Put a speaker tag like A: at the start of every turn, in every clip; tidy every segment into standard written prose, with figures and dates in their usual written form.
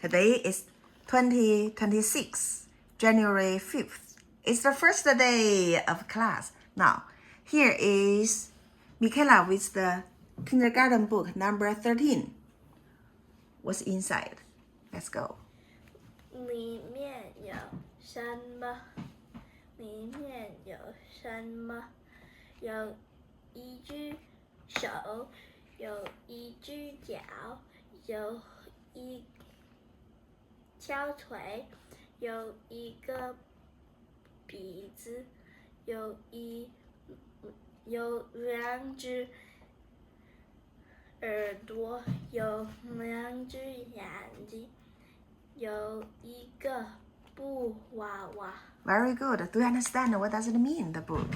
A: Today is 2026, January 5th. It's the first day of class. Now, here is Michaela with the kindergarten book number 13. What's inside? Let's go.
B: 里面有什么？里面有什么？有一只手，有一只脚，有一条腿，有一个鼻子，有两只耳朵，有两只眼睛，有一个布娃娃。
A: Very good. Do you understand what does it mean, the book?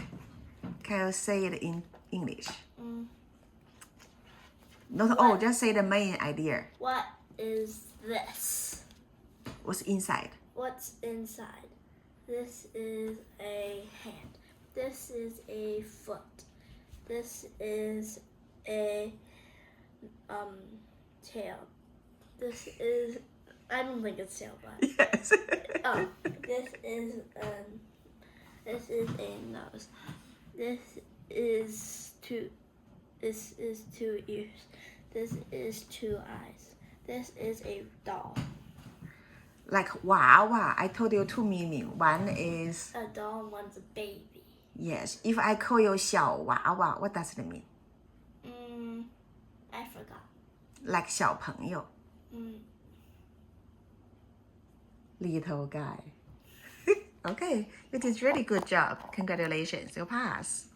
A: Can you say it in English? Not all, just say the main idea.
B: What is this?
A: What's inside?
B: What's inside? This is a hand. This is a foot. This is a tail. This is, I don't think it's tail, but
A: Yes.
B: this is a nose. This is two ears. This is two eyes. This is a doll.
A: Like wawa, I told you two meaning. One is,
B: A doll and one's a baby.
A: yes, if I call you 小娃娃, what does it mean?
B: I forgot.
A: Like 小朋友, little guy. Okay, you did really good job. Congratulations, you pass.